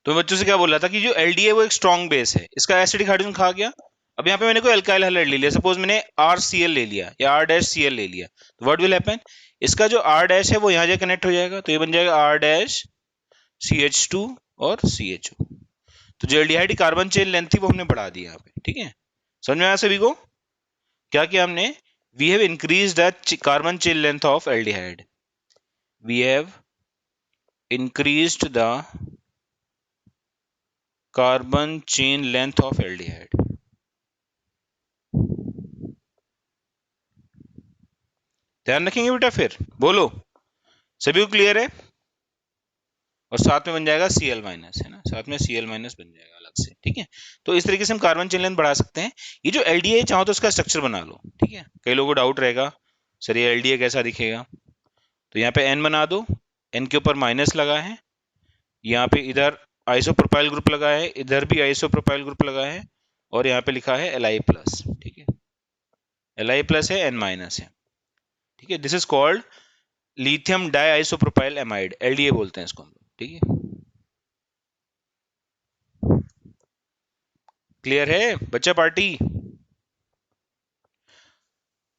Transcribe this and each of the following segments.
तो मैं बच्चों से क्या बोल रहा था कि जो एलडी है वो एक स्ट्रॉन्ग बेस है, इसका एसिडिक हाइड्रोजन खा गया। अब यहाँ पे मैंने कोई अल्काइल हैलाइड ले लिया, सपोज मैंने RCl ले लिया या R-Cl ले लिया, तो व्हाट विल हैपन, इसका जो R- है वो यहाँ जाके कनेक्ट हो जाएगा, तो ये बन जाएगा R-CH2 और CHO। तो जो एल्डिहाइड की कार्बन चेन लेंथ थी वो हमने बढ़ा दी यहाँ पे, ठीक है। समझ में आया सभी को? क्या किया हमने, we have increase the carbon chain length of aldehyde, we have increased the carbon chain length of aldehyde. ध्यान रखेंगे बेटा, फिर बोलो सभी को क्लियर है? और साथ में बन जाएगा Cl माइनस, है ना, साथ में Cl माइनस बन जाएगा अलग से, ठीक है। तो इस तरीके से हम कार्बन चेन लेंथ बढ़ा सकते हैं। ये जो एलडीए चाहो तो इसका स्ट्रक्चर बना लो, ठीक है। कई लोगों को डाउट रहेगा सर ये एलडीए कैसा दिखेगा, तो यहाँ पे N बना दो, N के ऊपर माइनस लगा है, यहाँ पे इधर आइसोप्रोपाइल ग्रुप लगा है, इधर भी आइसोप्रोपाइल ग्रुप लगा है, और यहाँ पे लिखा है Li प्लस, ठीक है, Li प्लस है, N माइनस है, ठीक है। This is called lithium di isopropyl amide, LDA बोलते हैं इसको हम लोग, ठीक है। क्लियर है बच्चा पार्टी?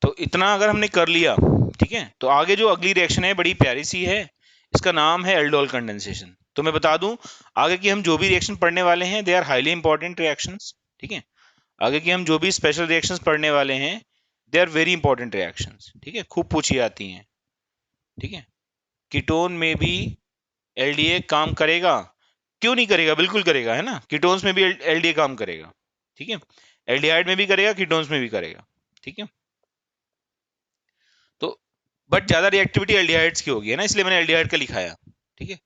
तो इतना अगर हमने कर लिया, ठीक है, तो आगे जो अगली रिएक्शन है बड़ी प्यारी सी है, इसका नाम है एल्डोल कंडेंसेशन। तो मैं बता दूं आगे की हम जो भी रिएक्शन पढ़ने वाले हैं they are highly important reactions, ठीक है। आगे की हम जो भी स्पेशल रिएक्शंस पढ़ने वाले हैं they are very important reactions, ठीक है, खूब पूछी जाती हैं, ठीक है। कीटोन में भी एलडीए काम करेगा, क्यों नहीं करेगा, बिल्कुल करेगा, है ना। कीटोन्स में भी एलडीए काम करेगा, ठीक है, एल्डिहाइड में भी करेगा, कीटोन्स में भी करेगा, ठीक है। तो बट ज्यादा रिएक्टिविटी एल्डिहाइड्स की होगी, है ना, इसलिए मैंने एल्डिहाइड का लिखाया, ठीक है।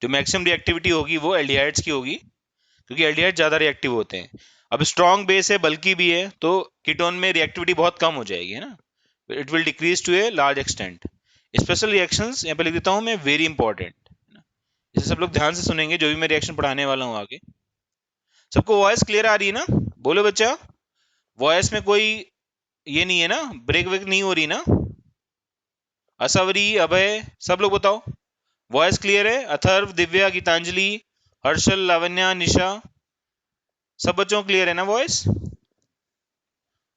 जो मैक्सिमम रिएक्टिविटी होगी वो एल्डिहाइड्स की होगी, क्योंकि एल्डिहाइड ज्यादा रिएक्टिव होते हैं। अब स्ट्रॉन्ग बेस है, बल्कि भी है, तो कीटोन में रिएक्टिविटी बहुत कम हो जाएगी, है ना, it will decrease to a large extent. Special reactions यहाँ पे लिख देता हूं मैं, वेरी इंपॉर्टेंट, इसे सब लोग ध्यान से सुनेंगे जो भी मैं रिएक्शन पढ़ाने वाला हूँ आगे। सबको वॉइस क्लियर आ रही है ना? बोलो बच्चा, वॉइस में कोई ये नहीं है ना, ब्रेक वेक नहीं हो रही ना? असवरी, अभय, सब लोग बताओ, वॉइस क्लियर है? अथर्व, दिव्या, गीतांजलि, हर्षल, लावण्या, निशा, सब बच्चों क्लियर है ना वॉइस?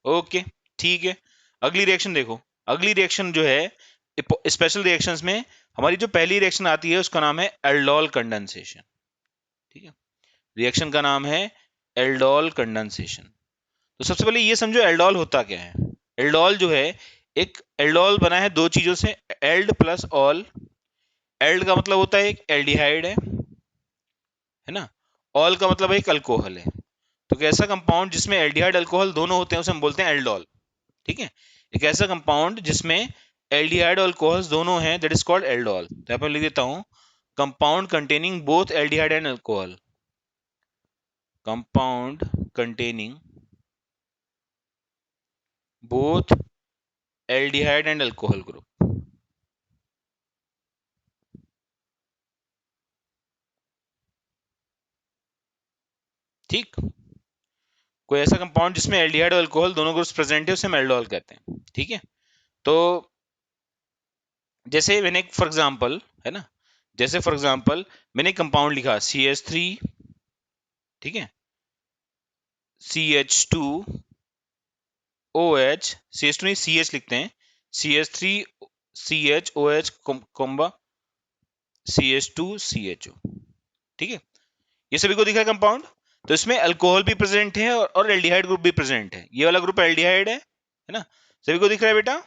ओके, ठीक है। अगली रिएक्शन देखो, अगली रिएक्शन जो है स्पेशल रिएक्शंस में हमारी जो पहली रिएक्शन आती है उसका नाम है एल्डोल कंडेंसेशन, ठीक है। रिएक्शन का नाम है एल्डोल कंडेंसेशन। तो सबसे पहले ये समझो एल्डोल होता क्या है। एल्डोल जो है, एक एल्डोल बना है दो चीजों से, एल्ड प्लस ऑल। एल्ड का मतलब होता है एक एल्डिहाइड है ना, ऑल का मतलब एक अल्कोहल है। तो कैसा कंपाउंड जिसमें एल्डिहाइड अल्कोहल दोनों होते हैं उसे हम बोलते हैं एल्डोल, ठीक है। एक ऐसा कंपाउंड जिसमें एल्डिहाइड और अल्कोहल्स दोनों हैं दैट इज कॉल्ड एल्डोल। तो यहाँ पर लिख देता हूं, compound containing both aldehyde and alcohol, compound containing both aldehyde and alcohol group. ठीक, कोई ऐसा कंपाउंड जिसमें एल्डिहाइड और अल्कोहल दोनों ग्रुप्स प्रेजेंट है उसे हम एल्डोल कहते हैं, ठीक है। तो जैसे मैंने फॉर एग्जांपल, है ना, जैसे फॉर एग्जांपल मैंने कंपाउंड लिखा CH3, ठीक है, CH2OH, CH2 नहीं CH लिखते हैं, CH3CHOH कोम्बा CH2CHO, ठीक है। ये सभी को दिखा है कंपाउंड। तो इसमें अल्कोहल भी प्रेजेंट है और एल्डिहाइड ग्रुप भी प्रेजेंट है। ये वाला ग्रुप एल्डिहाइड है ना, सभी को दिख रहा है बेटा?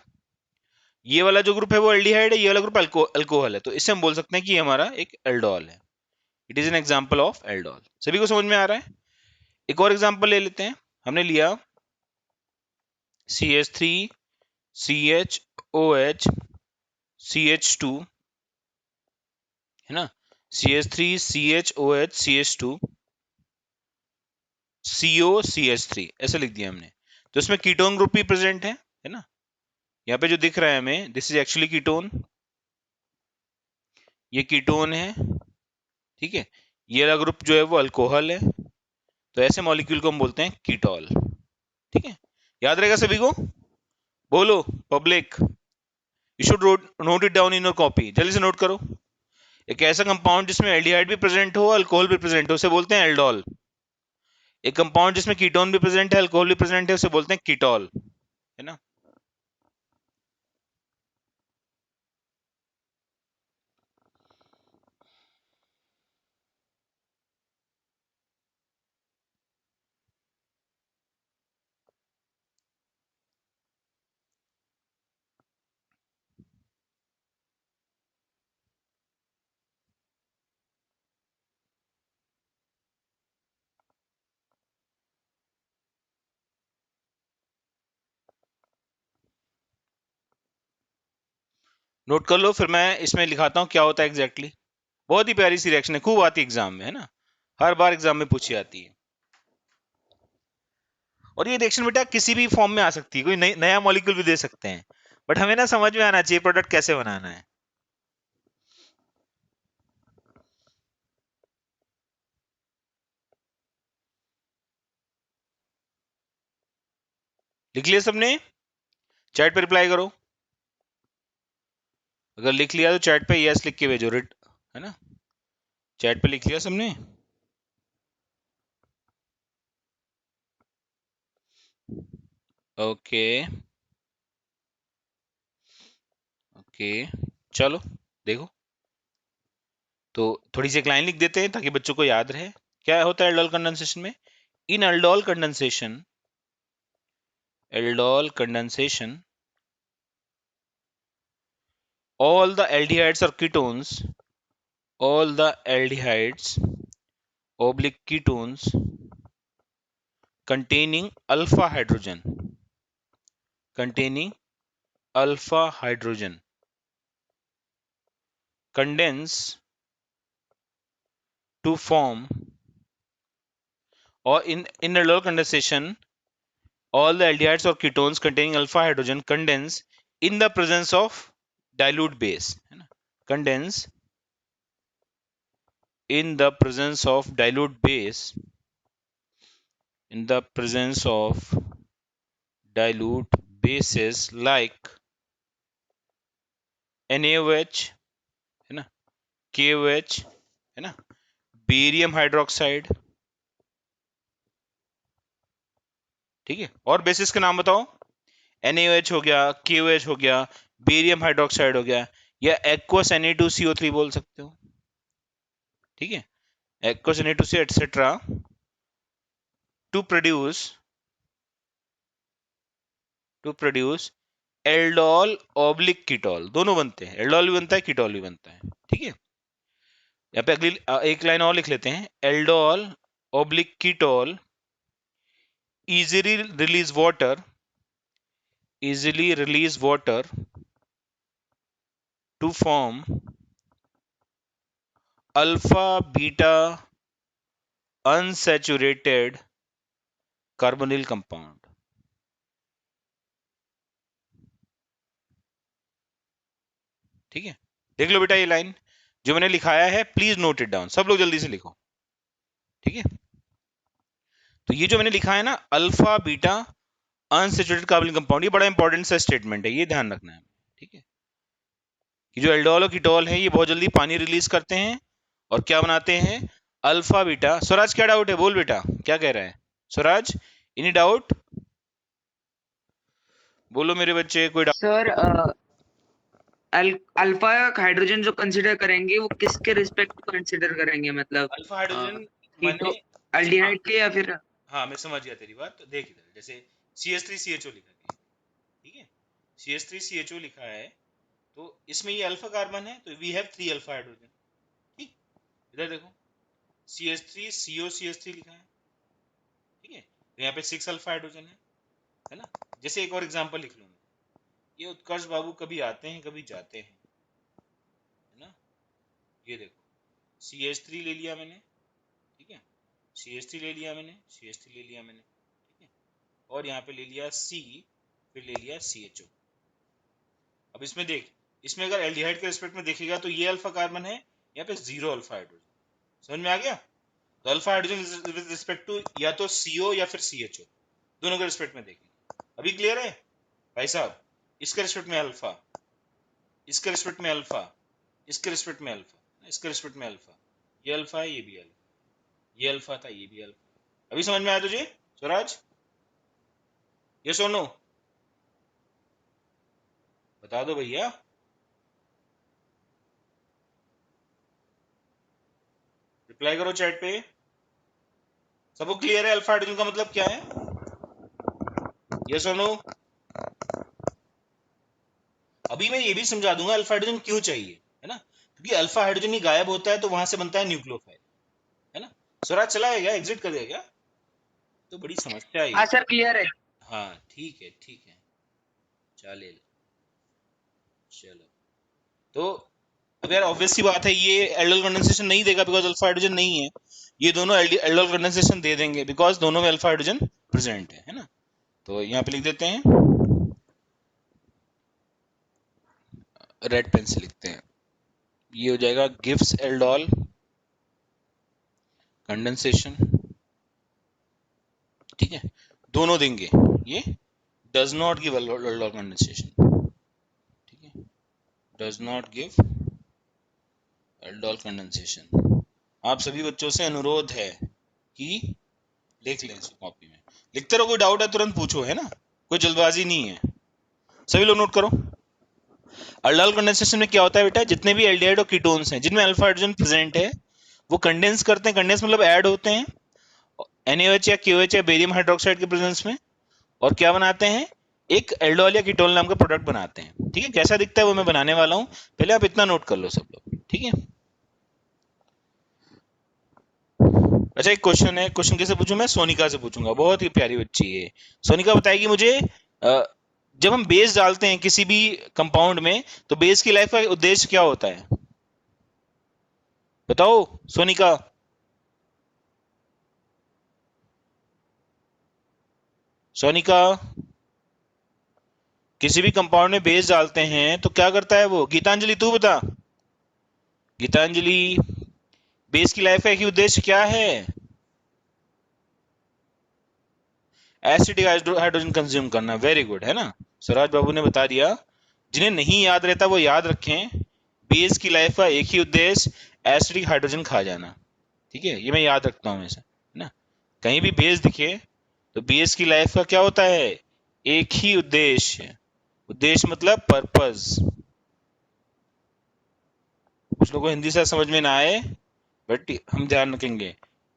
ये वाला जो ग्रुप है वो एल्डिहाइड है, ये वाला ग्रुप अल्कोहल है, तो इससे हम बोल सकते हैं कि ये हमारा एक एल्डोल है। It is an example of aldol. सभी को समझ में आ रहा है? एक और एग्जांपल ले लेते हैं। हमने लिया CH3 CHOH CH2, है ना, CH3 CHOH CH2 COCH3, ऐसे लिख दिया हमने। तो इसमें कीटोन ग्रुप भी प्रेजेंट है ना, यहाँ पे जो दिख रहा है हमें दिस इज एक्चुअली कीटोन, ये कीटोन है, ठीक है। ये वाला ग्रुप जो है वो अल्कोहल है, तो ऐसे मॉलिक्यूल को हम बोलते हैं कीटोल, ठीक है। याद रहेगा सभी को? बोलो public, you should note it down in your copy, जल्दी से नोट करो। एक ऐसा कंपाउंड जिसमें एल्डिहाइड भी प्रेजेंट हो, अल्कोहल भी प्रेजेंट हो, उसे बोलते हैं एल्डोल। एक कंपाउंड जिसमें कीटोन भी प्रेजेंट है, अल्कोहल भी प्रेजेंट है, उसे बोलते हैं कीटोल, है ना। नोट कर लो, फिर मैं इसमें लिखाता हूं क्या होता है एग्जैक्टली। बहुत ही प्यारी सी रिएक्शन है, खूब आती है एग्जाम में, है ना, हर बार एग्जाम में पूछी जाती है। और ये रिएक्शन बेटा किसी भी फॉर्म में आ सकती है, कोई नया मॉलिक्यूल भी दे सकते हैं, बट हमें ना समझ में आना चाहिए प्रोडक्ट कैसे बनाना है। लिख लिया सबने? चैट पे रिप्लाई करो, अगर लिख लिया तो चैट पे यस लिख के भेजो, रिट, है ना। चैट पे लिख लिया सबने? ओके ओके, चलो देखो, तो थोड़ी सी एक लाइन लिख देते हैं ताकि बच्चों को याद रहे क्या होता है एल्डोल कंडेंसेशन में। In aldol condensation all the aldehydes or ketones, all the aldehydes oblique ketones containing alpha hydrogen, containing alpha hydrogen condense to form, or in aldehyde condensation all the aldehydes or ketones containing alpha hydrogen condense in the presence of dilute base, है ना, condense in the presence of dilute base, in the presence of dilute bases like NaOH, है ना, KOH, है ना, barium hydroxide, ठीक है। और basis के नाम बताओ, NaOH हो गया, KOH हो गया, बेरियम हाइड्रोक्साइड हो गया, या एक्वस Na2CO3 बोल सकते हो, ठीक है, aqueous Na2CO etcetera, to produce aldol oblique ketol, दोनों बनते हैं, एल्डोल भी बनता है, कीटोल भी बनता है, ठीक है। यहाँ पे अगली एक लाइन और लिख लेते हैं, aldol oblique ketol easily release water, easily release water to form alpha beta unsaturated carbonyl compound, ठीक है। देख लो बेटा ये लाइन जो मैंने लिखाया है, प्लीज नोट इट डाउन, सब लोग जल्दी से लिखो, ठीक है। तो ये जो मैंने लिखा है ना, alpha beta unsaturated carbonyl compound, ये बड़ा इंपॉर्टेंट सा स्टेटमेंट है, ये ध्यान रखना है, ठीक है, कि जो एल्डोल और कीटोल है ये बहुत जल्दी पानी रिलीज करते हैं और क्या बनाते हैं, अल्फा बीटा। स्वराज क्या डाउट है, बोल बेटा क्या कह रहा है स्वराज, एनी डाउट, बोलो मेरे बच्चे, कोई डाउट? सर अल्फा हाइड्रोजन जो कंसीडर करेंगे वो किसके रिस्पेक्ट कंसीडर करेंगे, मतलब अल्फा हाइड्रोजन माने, कीटो हाँ अल्डिहाइड के या फिर? हाँ मैं समझ गया तेरी बात। तो देख इधर, जैसे CH3CHO लिखा है, ठीक है, CH3CHO लिखा है, तो इसमें ये अल्फा कार्बन है, तो वी हैव 3 अल्फा हाइड्रोजन, ठीक। इधर देखो, CH3CO CH3 लिखा है, ठीक है, तो यहाँ पे 6 अल्फा हाइड्रोजन है ना। जैसे एक और एग्जांपल लिख लूँ, ये उत्कर्ष बाबू कभी आते हैं कभी जाते हैं, है ना। ये देखो, CH3 ले लिया मैंने, ठीक है, CH3 ले लिया मैंने, CH3 ले लिया मैंने, ठीक है, और यहाँ पे ले लिया C, फिर ले लिया CHO। अब इसमें देख, इसमें अगर एल्डिहाइड के रिस्पेक्ट में देखेगा तो ये अल्फा कार्बन है, यहाँ पे 0 अल्फा हाइड्रोजन, समझ में आ गया। तो alpha hydrogen with respect to या तो CO या फिर CHO, दोनों के रिस्पेक्ट में देखेंगे। अभी क्लियर है भाई साहब? इसके रिस्पेक्ट में अल्फा, इसके रिस्पेक्ट में अल्फा, इसके रिस्पेक्ट में अल्फा, इसके रिस्पेक्ट में अल्फा, ये अल्फा है, ये भी अल्फा, ये अल्फा था, ये भी अल्फा। अभी समझ में आया तुझे स्वराज? ये सोनो बता दो भैया। रिप्लाई करो चैट पे। सबको क्लियर है अल्फा हाइड्रोजन का मतलब क्या है? ये सोनो। अभी मैं ये भी समझा दूंगा अल्फा हाइड्रोजन क्यों चाहिए, है ना? क्योंकि अल्फा हाइड्रोजन ही गायब होता है तो वहां से बनता है न्यूक्लियोफाइल, है ना? स्वराज चला है क्या, एग्जिट कर देगा क्या? तो बड़ी समस्या है हाँ ये। सर क्लियर है। हाँ ठीक है, ठीक है, चलेल, चलो। तो अब यार ऑब्वियस सी बात है ये एल्डोल कंडेंसेशन नहीं देगा बिकॉज अल्फा हाइड्रोजन नहीं है। ये दोनों एल्डोल कंडेंसेशन दे देंगे बिकॉज दोनों में अल्फा हाइड्रोजन प्रेजेंट है ना? तो यहाँ पे लिख देते हैं, रेड पेन से लिखते हैं, ये हो जाएगा गिव्स एल्डोल कंडेंसेशन, ठीक है? दोनों देंगे, ये does not give aldol condensation, ठीक है? Does not give aldol condensation. आप सभी बच्चों से अनुरोध है कि लिख लें इसको कॉपी में। लिखते रहो, कोई डाउट है तुरंत पूछो, है ना? कोई जल्दबाजी नहीं है। सभी लोग नोट करो। अल्डोल कंडेंसेशन में क्या होता है बेटा, जितने भी एल्डिहाइड और कीटोन्स हैं जिनमें अल्फा हाइड्रोजन प्रेजेंट है वो कंडेंस करते हैं, कंडेंस मतलब ऐड होते हैं NaOH या KOH या बेरियम हाइड्रोक्साइड के प्रेजेंस में, और क्या बनाते हैं, एक एल्डोल या कीटोन नाम का प्रोडक्ट बनाते हैं, ठीक है? कैसा दिखता है वो मैं बनाने वाला हूं, पहले आप इतना नोट कर लो सब लोग, ठीक है? अच्छा एक क्वेश्चन है, क्वेश्चन कैसे पूछूं मैं? सोनिका से पूछूंगा, बहुत ही प्यारी बच्ची है। सोनिका बताएगी मुझे, जब हम बेस डालते हैं किसी भी कंपाउंड में तो बेस की लाइफ का उद्देश्य क्या होता है? बताओ सोनिका। सोनिका, किसी भी कंपाउंड में बेस डालते हैं तो क्या करता है वो? गीतांजलि तू बता। गीतांजलि, बेस की लाइफ का एक ही उद्देश्य क्या है? एसिडिक हाइड्रोजन कंज्यूम करना। वेरी गुड, है ना? स्वराज बाबू ने बता दिया। जिन्हें नहीं याद रहता वो याद रखें, बेस की लाइफ का एक ही उद्देश्य एसिडिक हाइड्रोजन खा जाना, ठीक है? ये मैं याद रखता हूं हमेशा, है ना? कहीं भी बेस दिखे तो बेस की लाइफ का क्या होता है? एक ही उद्देश्य, उद्देश्य मतलब पर्पस। कुछ लोगों को हिंदी से समझ में ना आए बट हम ध्यान रखेंगे,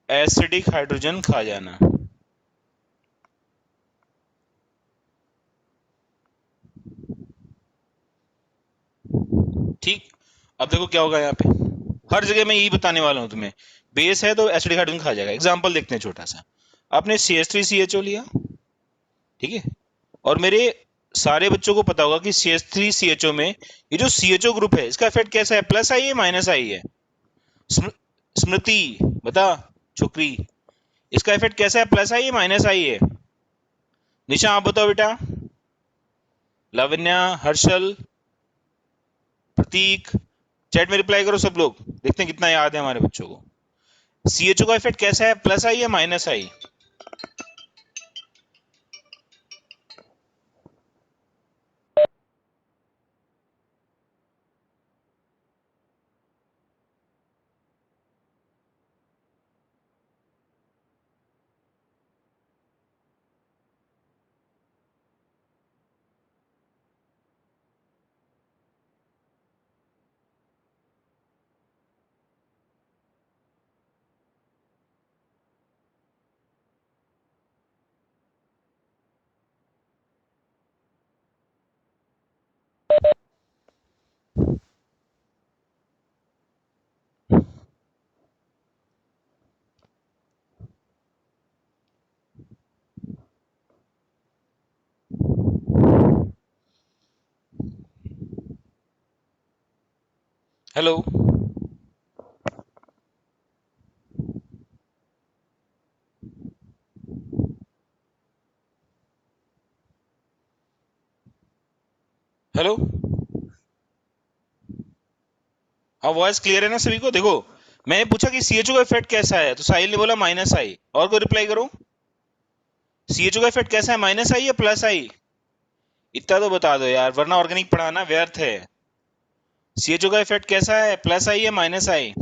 एसिडिक हाइड्रोजन खा जाना। ठीक, अब देखो क्या होगा यहाँ पे, हर जगह मैं यही बताने वाला हूं तुम्हें, बेस है तो एसिडिक हाइड्रोजन खा जाएगा। एग्जांपल देखते हैं छोटा सा। आपने CH3CHO लिया, ठीक है? और मेरे सारे बच्चों को पता होगा कि CH3CHO में ये जो CHO ग्रुप है इसका इफेक्ट कैसा है, प्लस आई है माइनस आई है? स्मृति बता, छोकरी, इसका इफेक्ट कैसा है, प्लस आई है माइनस आई है? निशा आप बताओ बेटा। लावण्या, हर्षल, प्रतीक, चैट में रिप्लाई करो सब लोग, देखते हैं कितना याद है हमारे बच्चों को। CHO का इफेक्ट कैसा है, प्लस आई या माइनस आई? हेलो, हेलो, हाँ वॉइस क्लियर है ना सभी को? देखो मैंने पूछा कि CHO का इफेक्ट कैसा है तो साहिल ने बोला माइनस आई, और कोई रिप्लाई करो। CHO का इफेक्ट कैसा है, माइनस आई या प्लस आई? इतना तो बता दो यार, वरना ऑर्गेनिक पढ़ाना व्यर्थ है। CHO का इफेक्ट कैसा है, प्लस आई या माइनस आई?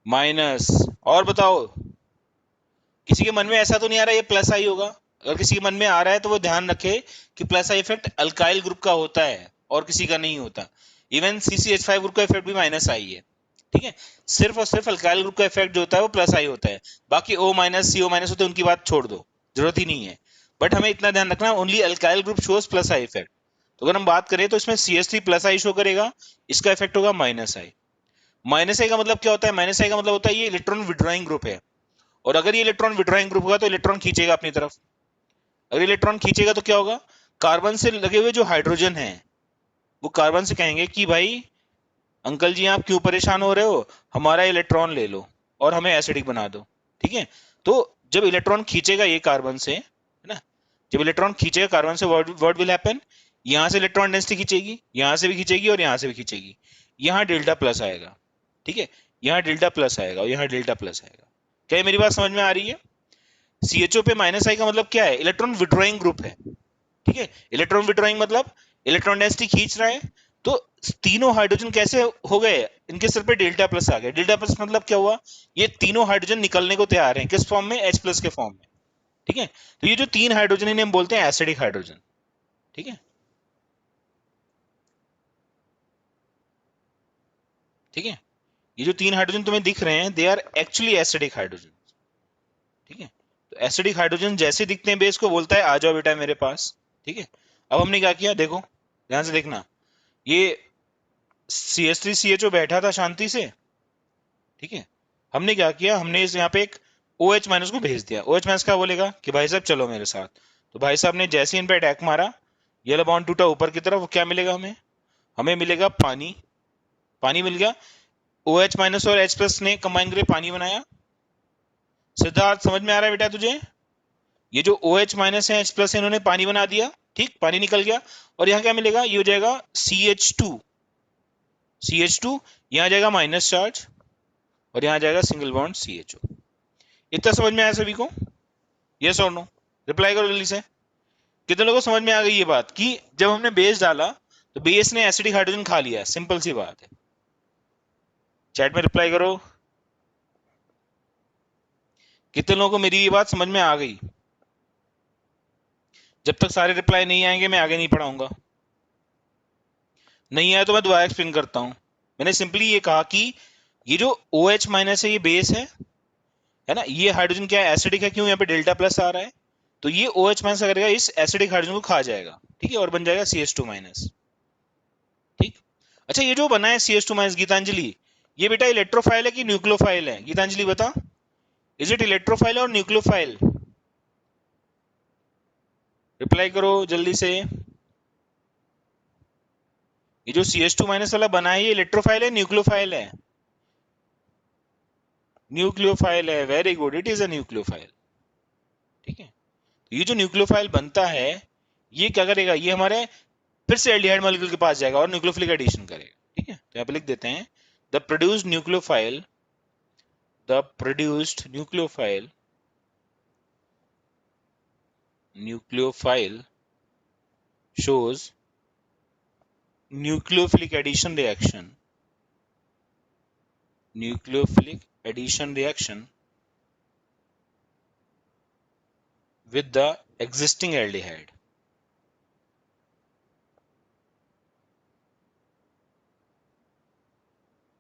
माइनस। और बताओ, किसी के मन में ऐसा तो नहीं आ रहा ये प्लस आई होगा? अगर किसी के मन में आ रहा है तो वो ध्यान रखे कि plus I effect alkyl group का होता है और किसी का नहीं होता। इवन CCH5 ग्रुप का इफेक्ट भी माइनस आई है, ठीक है। सिर्फ और सिर्फ अल्काइल ग्रुप का इफेक्ट जो होता है वो प्लस आई होता है। बाकी O माइनस CO माइनस होते हैं, उनकी बात छोड़ दो, जरूरत ही नहीं है। बट हमें इतना ध्यान रखना, only alkyl group shows plus I effect. तो अगर हम बात करें तो इसमें CH3 प्लस आई शो करेगा, इसका इफेक्ट होगा माइनस आई। माइनस आई का मतलब क्या होता है? माइनस आई का मतलब होता है ये इलेक्ट्रॉन विड्रॉइंग ग्रुप है, और अगर ये इलेक्ट्रॉन विड्रॉइंग ग्रुप होगा तो इलेक्ट्रॉन खींचेगा अपनी तरफ। अगर इलेक्ट्रॉन खींचेगा तो क्या होगा? कार्बन से लगे हुए जो हाइड्रोजन है वो कार्बन से कहेंगे कि भाई अंकल जी आप क्यों परेशान हो रहे हो, हमारा इलेक्ट्रॉन ले लो और हमें एसिडिक बना दो, ठीक है। तो जब इलेक्ट्रॉन खींचेगा ये कार्बन से, है ना, जब इलेक्ट्रॉन खींचेगा कार्बन से, व्हाट विल हैपन? यहां से इलेक्ट्रॉन डेंसिटी खींचेगी, यहां से भी खींचेगी और यहां से भी खींचेगी। यहां डेल्टा प्लस आएगा, ठीक है। यहाँ डेल्टा प्लस आएगा और यहाँ डेल्टा प्लस आएगा। क्या ये मेरी बात समझ में आ रही है? CHO पे माइनस आई का मतलब क्या है? इलेक्ट्रॉन विड्रॉइंग ग्रुप है, ठीक है। इलेक्ट्रॉन विड्रॉइंग मतलब इलेक्ट्रॉन डेंसिटी खींच रहा है। तो तीनों हाइड्रोजन कैसे हो गए? इनके सिर पे डेल्टा प्लस आ गया। डेल्टा प्लस मतलब क्या हुआ? ये तीनों हाइड्रोजन निकलने को तैयार हैं, किस फॉर्म में? H प्लस के फॉर्म में, ठीक है। तो ये जो तीन हाइड्रोजन इन्हें हम बोलते हैं एसिडिक हाइड्रोजन, ठीक है, ठीक है। ये जो तीन हाइड्रोजन तुम्हें दिख रहे हैं they are actually acidic hydrogen, ठीक है। तो एसिडिक हाइड्रोजन जैसे दिखते हैं बेस को बोलता है आ जाओ बेटा मेरे पास, ठीक है। अब हमने क्या किया, देखो ध्यान से देखना। ये CH3CHO बैठा था शांति से, ठीक है। हमने क्या किया, हमने इस यहाँ पे एक OH माइनस को भेज दिया। OH माइनस क्या बोलेगा कि भाई साहब चलो मेरे साथ। तो भाई साहब ने जैसे इन पे अटैक मारा, ये वाला बॉन्ड टूटा ऊपर की तरफ, वो क्या मिलेगा हमें? हमें मिलेगा पानी। पानी मिल गया। OH माइनस और H प्लस ने कंबाइन करके पानी बनाया। सिद्धार्थ समझ में आ रहा है बेटा तुझे? ये जो OH माइनस है, H प्लस है, इन्होंने पानी बना दिया, ठीक, पानी निकल गया। और यहाँ क्या मिलेगा? ये हो जाएगा CH2। CH2 यहाँ जाएगा माइनस चार्ज और यहाँ जाएगा सिंगल बॉन्ड CHO। इतना समझ में आया सभी को? यस और नो? रिप्लाई करो जल्दी से। कितने लोगों को समझ में आ गई ये बात कि जब हमने बेस डाला तो बेस ने एसिडिक हाइड्रोजन खा लिया? सिंपल सी बात है। चैट में रिप्लाई करो। कितने लोगों को मेरी ये बात समझ में आ गई? जब तक सारे रिप्लाई नहीं आएंगे मैं आगे नहीं पढ़ाऊंगा। नहीं आया तो मैं दोबारा एक्सप्लेन करता हूं। मैंने सिंपली ये कहा कि ये जो OH माइनस है ये बेस है ना, ये हाइड्रोजन क्या है? एसिडिक है। क्यों? यहाँ पे डेल्टा प्लस आ रहा है। तो ये OH माइनस करेगा, इस एसिडिक हाइड्रोजन को खा जाएगा, ठीक है, और बन जाएगा CH2 माइनस, ठीक। अच्छा, ये जो बना है CH2 माइनस, गीतांजलि, ये बेटा इलेक्ट्रोफाइल है कि न्यूक्लियोफाइल है? गीतांजलि बता, इज इट इलेक्ट्रोफाइल और न्यूक्लियोफाइल? रिप्लाई करो जल्दी से। ये जो CH2 माइनस वाला बना है ये इलेक्ट्रोफाइल है न्यूक्लियोफाइल है? न्यूक्लियोफाइल है, very good, it is a nucleophile, ठीक है। तो ये जो न्यूक्लियोफाइल बनता है ये क्या करेगा? ये हमारे फिर से एल्डिहाइड मॉलिक्यूल के पास जाएगा और न्यूक्लियोफिलिक एडिशन करेगा, ठीक है। तो यहाँ पे लिख देते हैं the produced nucleophile, the produced nucleophile shows nucleophilic addition reaction, nucleophilic addition reaction with the existing aldehyde,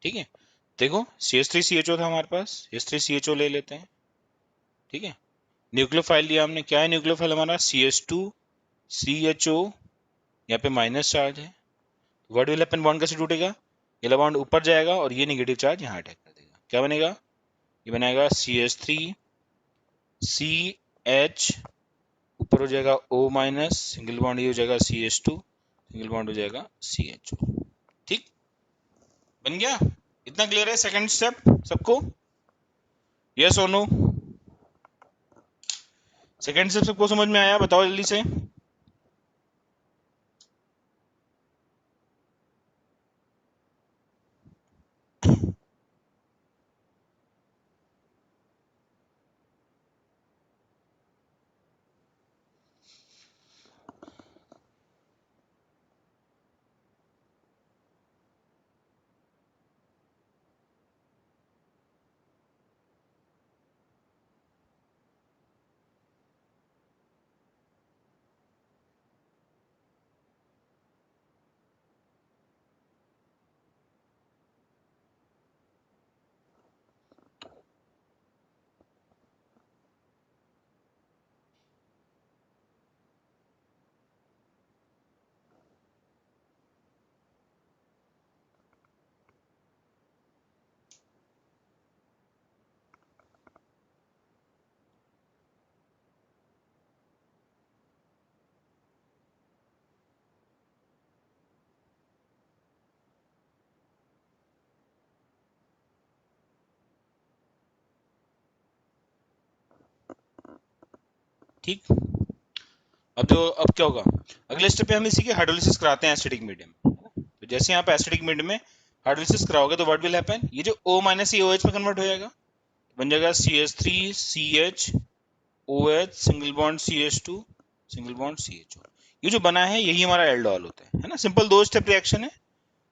ठीक है। देखो CH3CHO था हमारे पास, CH3CHO ले लेते हैं, ठीक है। न्यूक्लियोफाइल लिया हमने, क्या है न्यूक्लियोफाइल हमारा? CH2CHO, यहाँ पे माइनस चार्ज है। What will happen? बॉन्ड कैसे टूटेगा? ये बॉन्ड ऊपर जाएगा और ये नेगेटिव चार्ज यहाँ अटैक कर देगा। क्या बनेगा? ये बनाएगा CH3CH, ऊपर हो जाएगा O माइनस, सिंगल बॉन्ड ये हो जाएगा CH2, सिंगल बॉन्ड हो जाएगा CHO, ठीक, बन गया। इतना क्लियर है सेकंड स्टेप सबको? यस और नो? सेकंड स्टेप सबको समझ में आया? बताओ जल्दी से। ठीक। अब क्या होगा, अगले स्टेप पे हम इसी की हाइड्रोलिसिस कराते हैं एसिडिक मीडियम में। तो जैसे यहाँ पे एसिडिक मीडियम में हाइड्रोलिसिस कराओगे तो व्हाट विल हैपन, ये जो O माइनस ये OH में कन्वर्ट हो जाएगा, बन जाएगा CH3 CH OH single bond CH2 single bond CHO। ये जो बना है यही हमारा एल्डोल होता है ना। सिंपल दो स्टेप रिएक्शन है,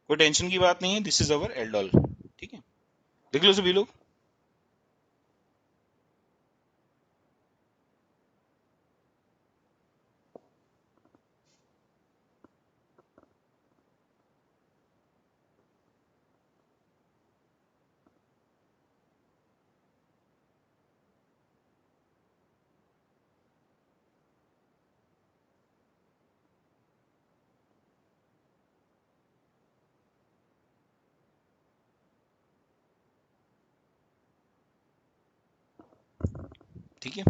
कोई टेंशन की बात नहीं है। This is our aldol. ठीक है, देख लो सभी लोग। ठीक है,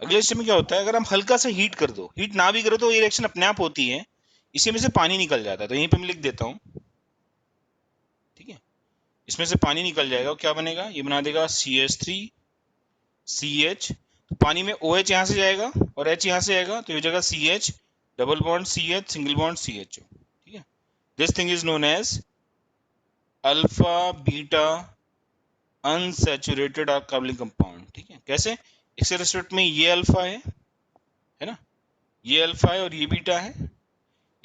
अगले स्टेप में क्या होता है, अगर हम हल्का सा हीट कर दो, हीट ना भी करो तो ये रिएक्शन अपने आप होती है, इसी में से पानी निकल जाता है। तो यहीं पे मैं लिख देता हूँ। ठीक है, इसमें से पानी निकल जाएगा, क्या बनेगा, ये बना देगा CH3 CH। तो पानी में OH यहाँ से जाएगा और H यहाँ से आएगा, तो ये जगह CH double bond CH single bond CHO। ठीक है, this thing is known as alpha beta unsaturated कार्बनिक कंपाउंड। ठीक है, कैसे, इसके रिस्पेक्ट में ये अल्फा है ना, ये अल्फा है और ये बीटा है,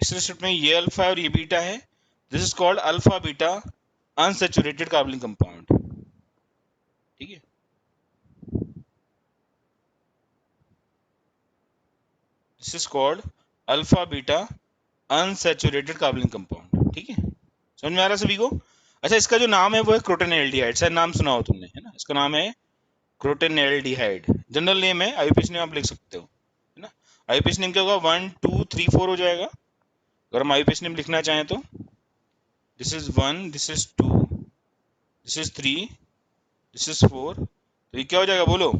इस रिस्पेक्ट में ये अल्फा है और ये बीटा है। This is called alpha beta unsaturated कार्बनिक कंपाउंड। ठीक है, this is called alpha beta unsaturated कार्बनिक कंपाउंड। ठीक है, समझ में आ रहा है सभी को। अच्छा, इसका जो नाम है वो है क्रोटेनएल्डिहाइड, शायद नाम सुना हो तुमने, है ना। इसका नाम है क्रोटेनएल्डिहाइड, जनरल नेम है, आईयूपीएसी नेम आप लिख सकते हो, है ना। आईयूपीएसी नेम क्या होगा, 1 2 3 4 हो जाएगा। अगर हम आईयूपीएसी नेम लिखना चाहें तो this is 1 this is 2 this is 3 this is 4, तो ये क्या हो जाएगा बोलो,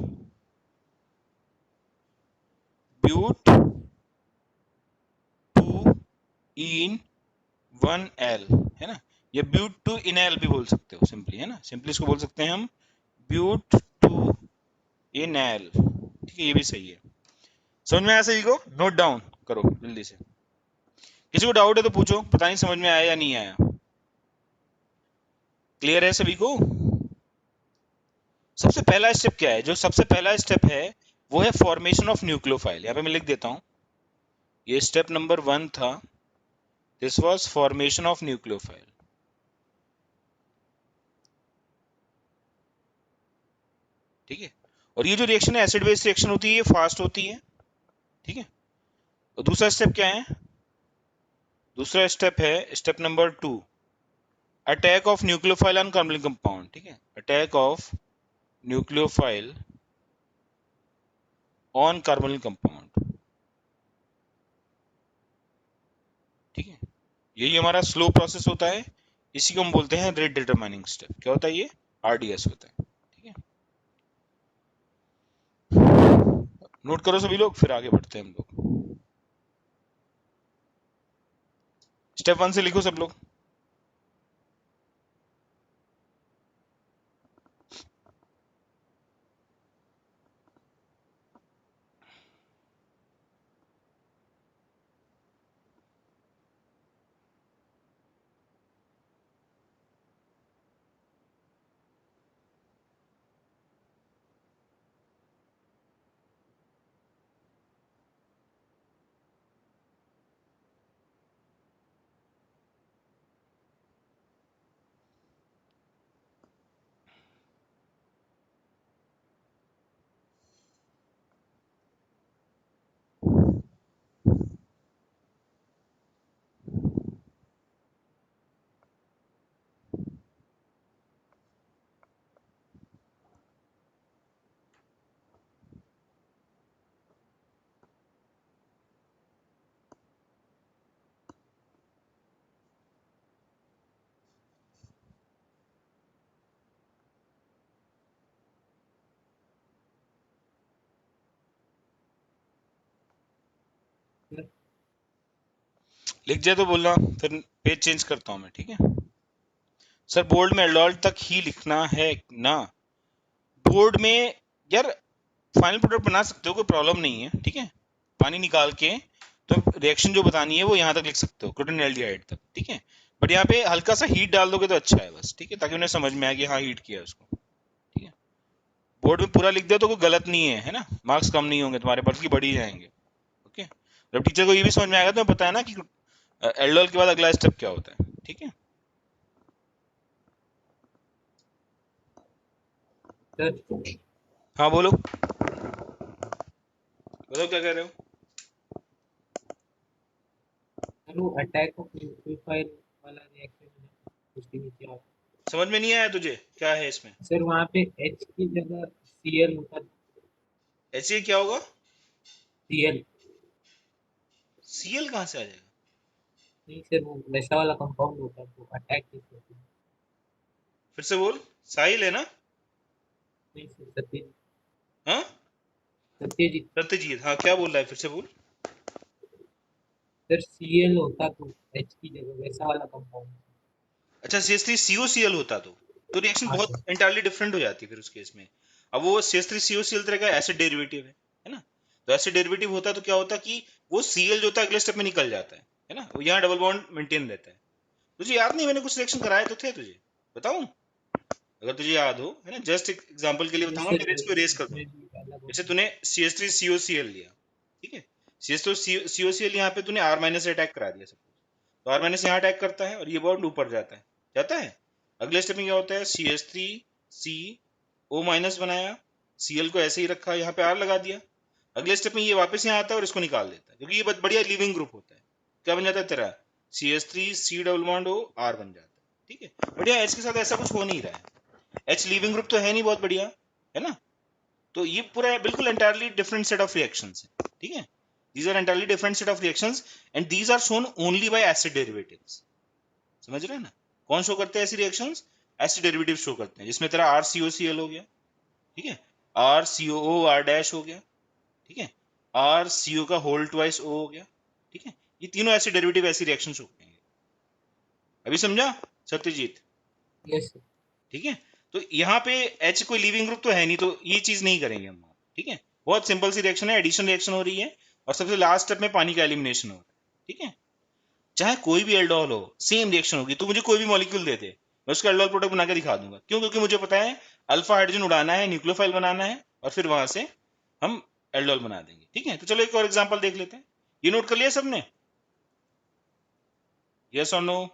ब्यूट 2 इन 1L, है ना। ये ब्यूट 2 इन एल भी बोल सकते हो सिंपली, है ना, सिंपली इसको बोल सकते हैं हम ब्यूट 2 इन एल। ठीक है, ये भी सही है। समझ में आया सही को, नोट डाउन करो जल्दी से। किसी को डाउट है तो पूछो, पता नहीं समझ में आया या नहीं आया। क्लियर है सभी को। सबसे पहला स्टेप क्या है, जो सबसे पहला स्टेप है वो है फॉर्मेशन ऑफ न्यूक्लियोफाइल। यहाँ पे मैं लिख देता हूँ, ये स्टेप नंबर 1 था, this was formation of nucleophile. ठीक है, और ये जो रिएक्शन है एसिड बेस रिएक्शन होती है, ये फास्ट होती है। ठीक है, और दूसरा स्टेप क्या है, दूसरा स्टेप है step number 2, attack of nucleophile on कार्बनिक कंपाउंड। ठीक है, अटैक ऑफ न्यूक्लियोफाइल ऑन कार्बनिक कंपाउंड। ठीक है, यही हमारा स्लो प्रोसेस होता है, इसी को हम बोलते हैं रेट डिटरमाइनिंग स्टेप। क्या होता है ये, RDS होता है। ठीक है, नोट करो सभी लोग, फिर आगे बढ़ते हैं हम लोग। स्टेप 1 से लिखो सब लोग। लिख जाए तो बोलना, फिर पेज चेंज करता हूं मैं। ठीक है सर, बोर्ड में एल्डोल तक ही लिखना है ना, बोर्ड में यार फाइनल प्रोडक्ट बना सकते हो, कोई प्रॉब्लम नहीं है, ठीक है। पानी निकाल के तो रिएक्शन जो बतानी है वो यहाँ तक लिख सकते हो, क्रोटन एल्डिहाइड तक, ठीक है। बट यहाँ पे हल्का सा हीट डाल दोगे तो अच्छा है बस, ठीक है, ताकि उन्हें समझ में आए कि हाँ हीट किया है उसको, ठीक है। बोर्ड में पूरा लिख दिया तो कोई गलत नहीं है ना, मार्क्स कम नहीं होंगे तुम्हारे, बल्कि बढ़ ही जाएंगे। ओके, जब टीचर को ये भी समझ में आएगा तो पता है ना कि एल्डोल के बाद अगला स्टेप क्या होता है, ठीक है। सर हाँ बोलो, बोलो क्या कह रहे हो। सर वो अटैक ऑफ न्यूक्लियोफाइल वाला रिएक्शन उसके नीचे आप समझ में नहीं आया तुझे क्या है इसमें। सर वहाँ पे H की जगह Cl होता, ऐसे क्या होगा, Cl सीएल कहाँ से आ जाएगा। नहीं सर, वो वैसा वाला कंपाउंड होता है तो अटैक कैसे होता है? फिर से बोल, साहिल है ना। नहीं सर, सत्यजीत, हाँ सत्यजीत सत्यजीत, हाँ क्या बोल रहा है, फिर से बोल। सर Cl होता तो H की जगह वैसा वाला कंपाउंड। अच्छा CH3COCl होता तो रिएक्शन हाँ बहुत सर। इंटायरली डिफरेंट हो जाती है फिर उस केस में। अब वो CH3COCl तरह का एसिड डेरिवेटिव है ना। तो एसिड डेरिवेटिव होता तो क्या होता कि वो Cl जो होता है अगले स्टेप में निकल जाता है ना, वो यहाँ डबल बॉन्ड मेंटेन रहता है। तुझे याद नहीं, मैंने कुछ रिएक्शन कराए तो थे तुझे, बताऊं अगर तुझे याद हो, है ना, जस्ट एक एग्जांपल के लिए नहीं बताऊंगा, सर, मेरे इसको इरेज कर उसमें दूंगा। भी अलग जैसे होता है। तूने CH3COCl लिया, ठीक है, CH3COCl यहाँ पे तूने R- से अटैक करा दिया सपोज, तो R- यहाँ अटैक करता है और ये बॉन्ड ऊपर जाता है। अगले स्टेप में क्या होता है, CH3CO- बनाया, Cl को ऐसे ही रखा, यहाँ पे R लगा दिया। अगले स्टेप में ये वापस यहाँ आता है और इसको निकाल देता है, क्योंकि ये बहुत बढ़िया लिविंग ग्रुप होता है। क्या बन जाता है तेरा, CH3C double bond O R बन जाता है, ठीक है। बढ़िया, H के साथ ऐसा कुछ हो नहीं रहा है, H लिविंग ग्रुप तो है नहीं, बहुत बढ़िया है ना। तो ये पूरा बिल्कुल entirely different set of reactions है, ठीक है। These are entirely different set of reactions and these are shown only by acid derivatives. समझ रहे हैं ना, कौन शो करते हैं ऐसी रिएक्शंस, एसिड डेरिवेटिव शो करते हैं, जिसमें तेरा RCOCl हो गया, ठीक है, RCOO R- हो गया, ठीक है, RCO का होल ट्वाइस O हो गया, ठीक है। ये तीनों एसिड डेरिवेटिव ऐसी रिएक्शन शो करेंगे। अभी समझा सत्यजीत, यस सर। ठीक है। तो यहाँ पे H कोई लिविंग ग्रुप तो है नहीं, तो ये चीज नहीं करेंगे हम, ठीक है। बहुत सिंपल सी रिएक्शन है, एडिशन रिएक्शन हो रही है और सबसे लास्ट स्टेप में पानी का एलिमिनेशन हो रहा है, ठीक है। चाहे कोई भी एल्डोहल हो, सेम रिएक्शन होगी। तू मुझे कोई भी मॉलिक्यूल दे दे, मैं उसका एल्डोहल प्रोडक्ट बना के दिखा दूंगा। क्यों, क्योंकि मुझे पता है अल्फा हाइड्रोजन उड़ाना है, न्यूक्लियोफाइल बनाना है और फिर वहां से हम एल्डोहल बना देंगे, ठीक है। तो चलो एक और एग्जांपल देख लेते हैं। ये नोट कर लिया सबने, यस और नो,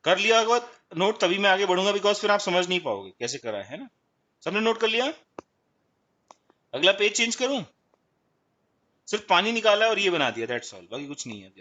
कर लिया अगर नोट, तभी मैं आगे बढ़ूंगा, बिकॉज फिर आप समझ नहीं पाओगे कैसे करा है ना। सबने नोट कर लिया, अगला पेज चेंज करूं, सिर्फ पानी निकाला और ये बना दिया, दैट्स ऑल, बाकी कुछ नहीं है।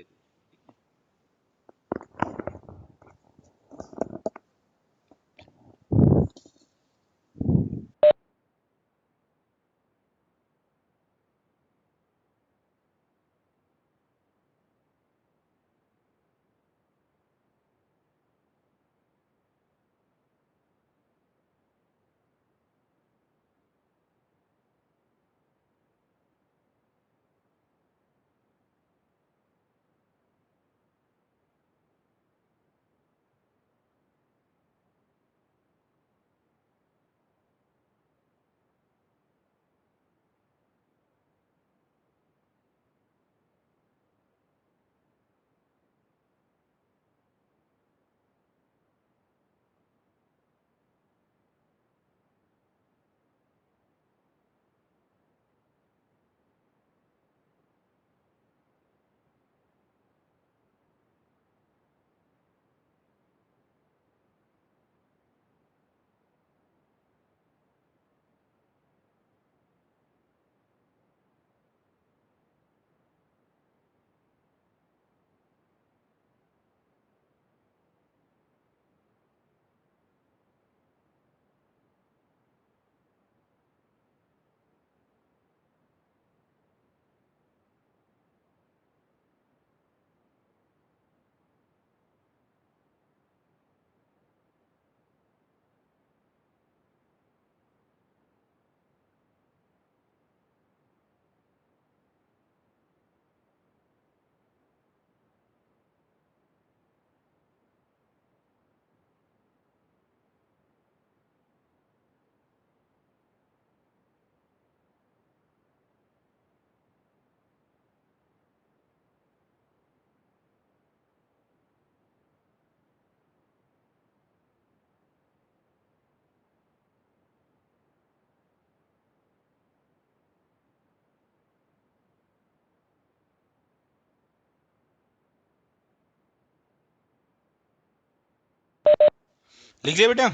लिख लिया बेटा?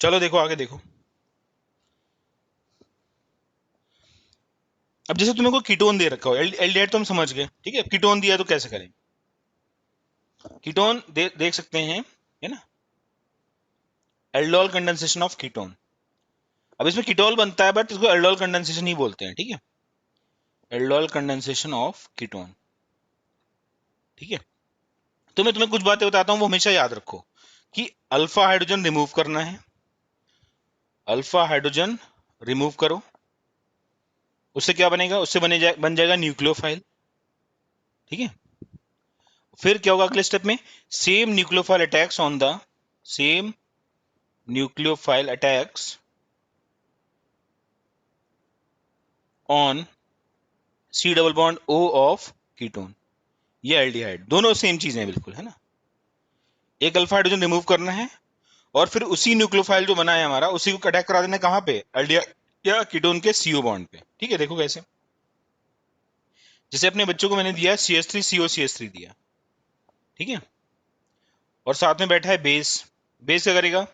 चलो देखो आगे देखो। अब जैसे तुम्हें कोई कीटोन दे रखा हो, एल्डिहाइड तो हम समझ गए, ठीक है, कीटोन दिया तो कैसे करें? कीटोन देख सकते हैं, है ना, एल्डोल कंडेंसेशन ऑफ कीटोन। अब इसमें कीटोल बनता है बट इसको एल्डोल कंडेंसेशन ही बोलते हैं, ठीक है, एल्डोल कंडेंसेशन ऑफ कीटोन, ठीक है। तो मैं तुम्हें कुछ बातें बताता हूं, वो हमेशा याद रखो कि अल्फा हाइड्रोजन रिमूव करना है, अल्फा हाइड्रोजन रिमूव करो, उससे क्या बनेगा, उससे बन जाएगा न्यूक्लियोफाइल, ठीक है। फिर क्या होगा अगले स्टेप में, same nucleophile attacks on the same nucleophile attacks on C double bond O of ketone, ये एल्डिहाइड, दोनों सेम चीजें हैं बिल्कुल, है ना। एक अल्फा हाइड्रोजन रिमूव करना है और फिर उसी न्यूक्लियोफाइल जो बना है हमारा, उसी को अटैक करा देना है, कहां पे, एल्डिहाइड या कीटोन के सीओ बॉन्ड पे, ठीक है। देखो कैसे, जैसे अपने बच्चों को मैंने दिया CH3 COCH3 दिया, ठीक है, और साथ में बैठा है बेस, बेस क्या करेगा,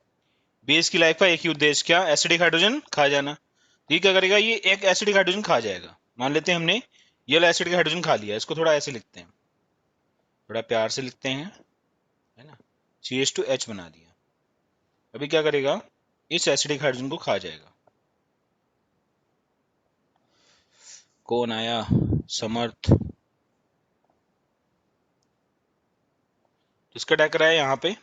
बेस की लाइफ का एक ही उद्देश्य, क्या, एसिडिक हाइड्रोजन खा जाना। ये क्या करेगा, ये एक एसिडिक हाइड्रोजन खा जाएगा, मान लेते हैं हमने ये वाला एसिडिक हाइड्रोजन खा लिया, इसको थोड़ा ऐसे लिखते हैं, थोड़ा प्यार से लिखते हैं, है ना, CH2H बना दिया। अभी क्या करेगा, इस एसिडिक हाइड्रोजन को खा जाएगा। कौन आया, समर्थ, इसका अटैक रहा है यहाँ पे,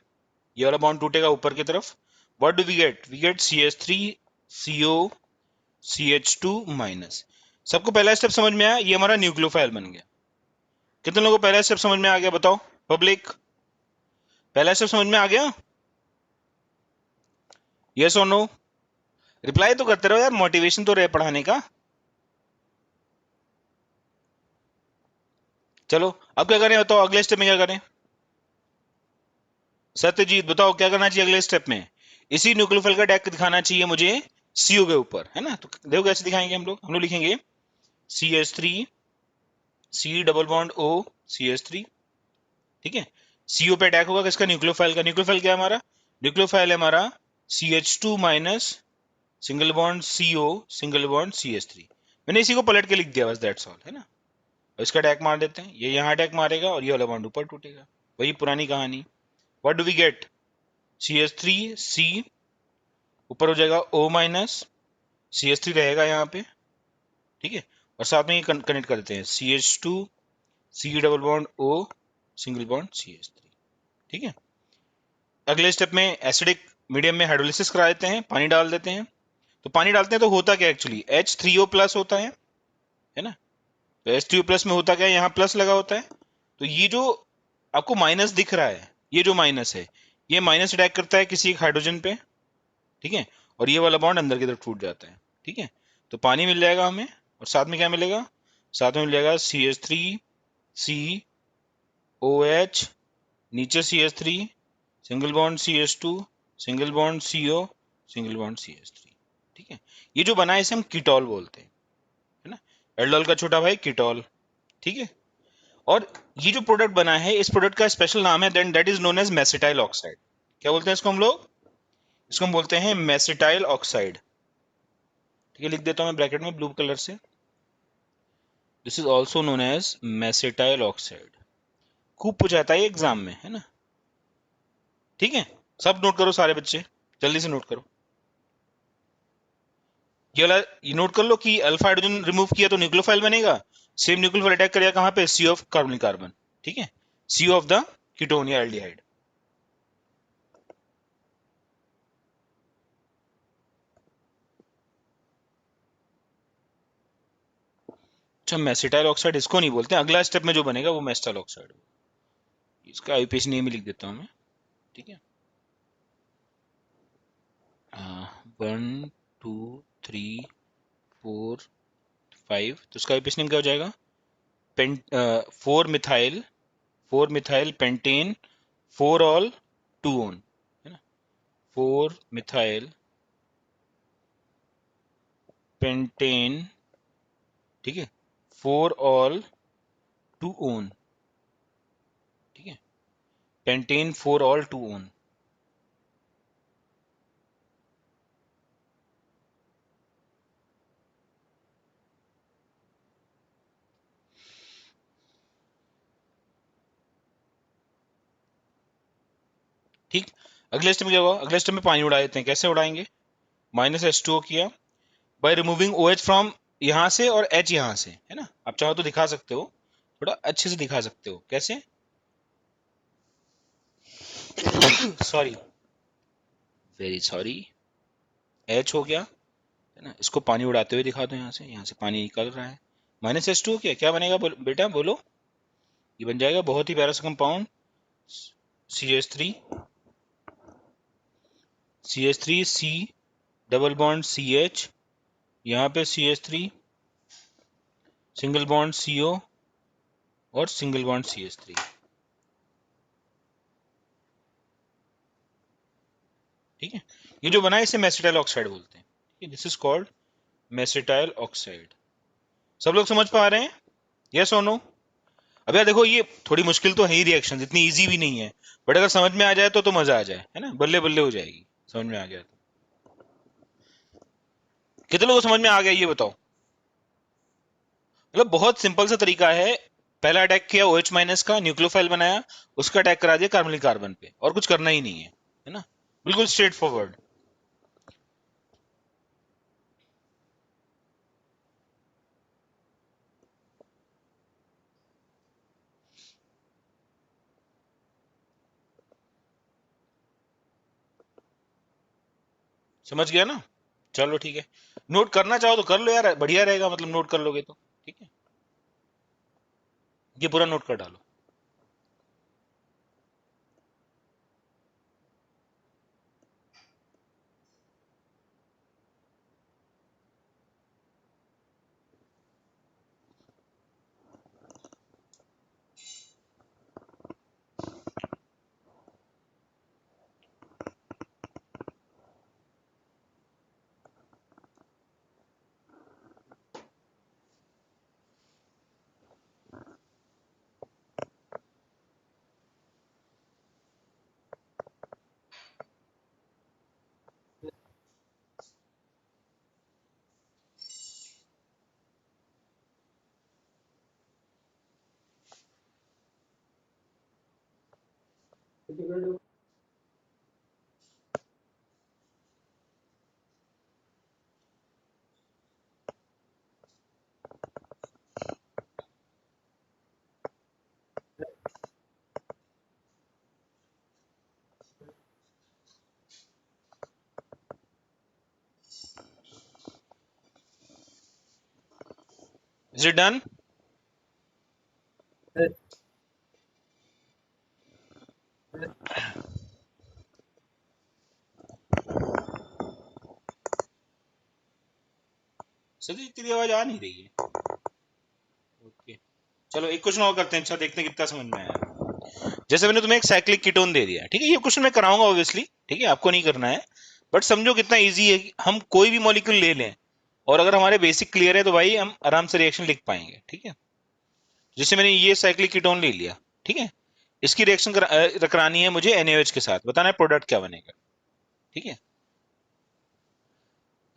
ये वाला बॉन्ड टूटेगा ऊपर की तरफ, what do we get CH3 CO CH2 minus. सबको पहला स्टेप समझ में आया, ये हमारा न्यूक्लियोफाइल बन गया। कितने लोगों को पहला स्टेप समझ में आ गया, बताओ पब्लिक, पहला स्टेप समझ में आ गया, यस और नो? रिप्लाई तो करते रहो यार, मोटिवेशन तो रहे पढ़ाने का। चलो अब क्या करें, बताओ अगले स्टेप में क्या करें, सत्यजीत बताओ क्या करना चाहिए अगले स्टेप में? इसी न्यूक्लियोफाइल का अटैक दिखाना चाहिए मुझे सीओ के ऊपर, है ना। तो देखो कैसे दिखाएंगे हम लोग लिखेंगे CH3 C double bond O CH3, ठीक है, सीओ पे अटैक होगा किसका, न्यूक्लियोफाइल का। न्यूक्लियोफाइल क्या है हमारा, न्यूक्लियोफाइल है हमारा CH2 minus single bond CO single bond CH3। मैंने इसी को पलट के लिख दिया बस, दैट्स ऑल, है ना। और इसका अटैक मार देते हैं, ये यहाँ अटैक मारेगा और ये वाला बॉन्ड ऊपर टूटेगा, वही पुरानी कहानी। What do we get, CH3 C ऊपर हो जाएगा O माइनस, CH3 रहेगा यहाँ पे, ठीक है, और साथ में ये कनेक्ट कर देते हैं CH2 C double bond O single bond CH3, ठीक है। अगले स्टेप में एसिडिक मीडियम में हाइड्रोलिसिस करा देते हैं, पानी डाल देते हैं। तो पानी डालते हैं तो होता क्या एक्चुअली, H3O प्लस होता है ना। तो H3O प्लस में होता क्या है, यहाँ प्लस लगा होता है, तो ये जो आपको माइनस दिख रहा है, ये जो माइनस है, ये माइनस अटैक करता है किसी एक हाइड्रोजन पे, ठीक है, और ये वाला बॉन्ड अंदर की तरफ टूट जाता है, ठीक है। तो पानी मिल जाएगा हमें, और साथ में क्या मिलेगा, साथ में मिल जाएगा CH3 COH, नीचे CH3 single bond CH2 single bond CO single bond CH3, ठीक है। ये जो बना है इसे हम कीटोल बोलते हैं, है ना, एल्डोल का छोटा भाई कीटोल, ठीक है। और ये जो प्रोडक्ट बना है, इस प्रोडक्ट का स्पेशल नाम है, then that is known as mesityl oxide. क्या बोलते हैं इसको हम लोग, इसको हम बोलते हैं मेसिटाइल ऑक्साइड, ठीक है। लिख देता हूं मैं ब्रैकेट में ब्लू कलर से, this is also known as mesityl oxide. खूब पूछा जाता है एग्जाम में, है ना, ठीक है। सब नोट करो सारे बच्चे, जल्दी से नोट करो। ये वाला ये नोट कर लो कि अल्फा हाइड्रोजन रिमूव किया तो न्यूक्लियोफाइल बनेगा, सेम न्यूक्लियोफाइल अटैक करेगा कहां पे, सी ऑफ कार्बोनिक कार्बन, ठीक है, सी ऑफ द कीटोन या एल्डिहाइड। अच्छा, मेसिटाइल ऑक्साइड इसको नहीं बोलते, अगला स्टेप में जो बनेगा वो मेसिटाइल ऑक्साइड, इसका आईयूपीएसी नेम ही लिख देता हूं मैं, ठीक है। 1 2 3 4 5, तो इसका आईयूपीएसी नेम क्या हो जाएगा, पें 4 मिथाइल पेंटेन 4 ऑल 2 ओन, है ना, 4 मिथाइल पेंटेन, ठीक है, 4 ऑल 2 ओन, ठीक है, पेंटेन 4 ऑल 2 ओन, ठीक, अगले स्टेप में क्या होगा, अगले स्टेप में पानी उड़ा देते हैं। कैसे उड़ाएंगे, -H2O किया बाय रिमूविंग OH फ्रॉम यहाँ से और H यहाँ से, है ना। आप चाहो तो दिखा सकते हो, थोड़ा अच्छे से दिखा सकते हो। कैसे, सॉरी, वेरी सॉरी, H हो गया, है ना। इसको पानी उड़ाते हुए दिखा दो, यहाँ से पानी निकल रहा है। -H2O क्या क्या बनेगा बेटा, बोलो। ये बन जाएगा बहुत ही प्यारा सा compound CH3, C double bond CH, यहाँ पे CH3, सिंगल बॉन्ड CO और सिंगल बॉन्ड CH3। ठीक है, ये जो बना है इसे मेसिटाइल ऑक्साइड बोलते हैं। ठीक है, this is called mesityl oxide. सब लोग समझ पा रहे हैं, यस और नो। अब यार देखो, ये थोड़ी मुश्किल तो है ही, रिएक्शन इतनी इजी भी नहीं है, बट अगर समझ में आ जाए तो मजा आ जाए, है ना, बल्ले बल्ले हो जाएगी समझ में आ गया तो। कितने लोगों को समझ में आ गया ये बताओ। मतलब बहुत सिंपल सा तरीका है, पहला अटैक किया OH माइनस का, न्यूक्लियोफाइल बनाया, उसका अटैक करा दिया कार्बनिक कार्बन पे, और कुछ करना ही नहीं है ना, बिल्कुल स्ट्रेट फॉरवर्ड। समझ गया ना, चलो ठीक है। नोट करना चाहो तो कर लो यार, बढ़िया रहेगा, मतलब नोट कर लोगे तो ठीक है, ये पूरा नोट कर डालो। Is it done? सर तेरी आवाज आ नहीं रही है। ओके, चलो एक क्वेश्चन और करते हैं, अच्छा देखते हैं कितना समझ में आया। जैसे मैंने तुम्हें एक साइक्लिक कीटोन दे दिया, ठीक है, ये क्वेश्चन मैं कराऊंगा ऑब्वियसली, ठीक है, आपको नहीं करना है, बट समझो कितना इजी है कि हम कोई भी मॉलिक्यूल ले लें और अगर हमारे बेसिक क्लियर है तो भाई हम आराम से रिएक्शन लिख पाएंगे। ठीक है, जैसे मैंने ये साइक्लिक कीटोन ले लिया, ठीक है, इसकी रिएक्शन करानी है मुझे NaOH के साथ, बताना है प्रोडक्ट क्या बनेगा। ठीक है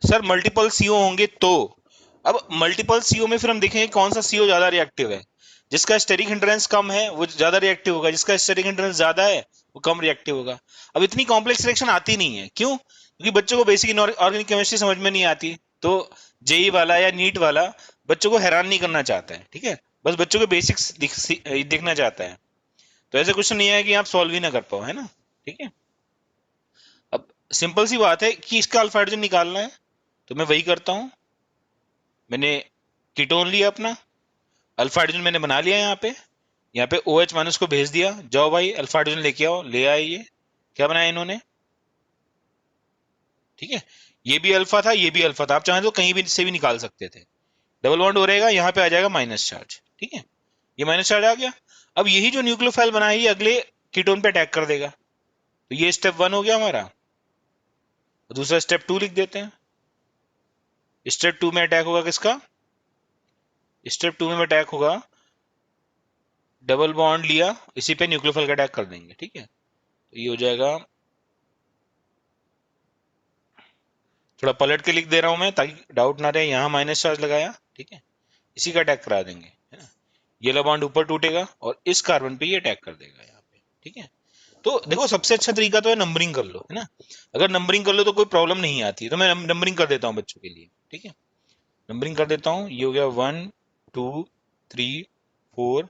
सर, मल्टीपल CO होंगे तो, अब मल्टीपल CO में फिर हम देखेंगे कौन सा CO ज्यादा रिएक्टिव है। जिसका स्टेरिक हिंड्रेंस कम है वो ज्यादा रिएक्टिव होगा, जिसका स्टेरिक हिंड्रेंस ज्यादा है वो कम रिएक्टिव होगा। अब इतनी कॉम्प्लेक्स रिएक्शन आती नहीं है, क्यों? क्योंकि बच्चों को बेसिक ऑर्गेनिक केमिस्ट्री समझ में नहीं आती, तो जेई वाला या नीट वाला बच्चों को हैरान नहीं करना चाहता है। ठीक है, बस बच्चों को बेसिक्स देखना चाहता है, तो ऐसा कुछ नहीं है कि आप सॉल्व ही ना कर पाओ, है ना। ठीक है, अब सिंपल सी बात है कि इसका अल्फा हाइड्रोजन निकालना है, तो मैं वही करता हूं। मैंने कीटोन लिया अपना, अल्फा हाइड्रोजन मैंने बना लिया, यहाँ पे OH माइनस को भेज दिया, जाओ भाई अल्फा हाइड्रोजन लेके आओ, ले आए। ये क्या बनाया इन्होंने, ठीक है, ये भी अल्फा था, ये भी अल्फा था, आप चाहें तो कहीं भी से भी निकाल सकते थे। डबल बॉन्ड हो रहेगा, यहाँ पे आ जाएगा माइनस चार्ज। ठीक है, ये माइनस चार्ज आ गया। अब यही जो न्यूक्लियोफाइल बना है ये अगले कीटोन पे अटैक कर देगा, तो ये स्टेप 1 हो गया हमारा। दूसरा स्टेप 2 लिख देते हैं। स्टेप 2 में अटैक होगा किसका, स्टेप 2 में अटैक होगा, डबल बॉन्ड लिया, इसी पे न्यूक्लियोफाइल का अटैक कर देंगे। ठीक है, तो ये हो जाएगा, थोड़ा पलट के लिख दे रहा हूं मैं ताकि डाउट ना रहे, यहां माइनस चार्ज लगाया, ठीक है, इसी का अटैक करा देंगे, है ना। ये बॉन्ड ऊपर टूटेगा और इस कार्बन पे ये अटैक कर देगा यहाँ पे। ठीक है, तो देखो सबसे अच्छा तरीका तो है नंबरिंग कर लो, है ना। अगर नंबरिंग कर लो तो कोई प्रॉब्लम नहीं आती, तो मैं नंबरिंग कर देता हूँ बच्चों के लिए, ठीक है। नंबरिंग कर देता हूँ, ये हो गया 1 2 3 4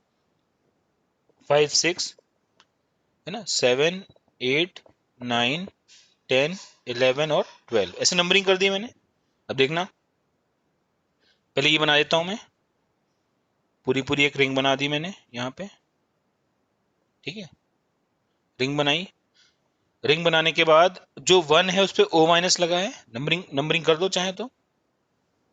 5 6, है ना, 7 8 9 10 11 और 12, ऐसे नंबरिंग कर दी मैंने। अब देखना, पहले ये बना देता हूं मैं, पूरी पूरी एक रिंग बना दी मैंने यहाँ पे, ठीक है। रिंग बनाई, रिंग बनाने के बाद जो 1 है उस पर ओ माइनस लगा है, नंबरिंग नंबरिंग कर दो चाहे तो,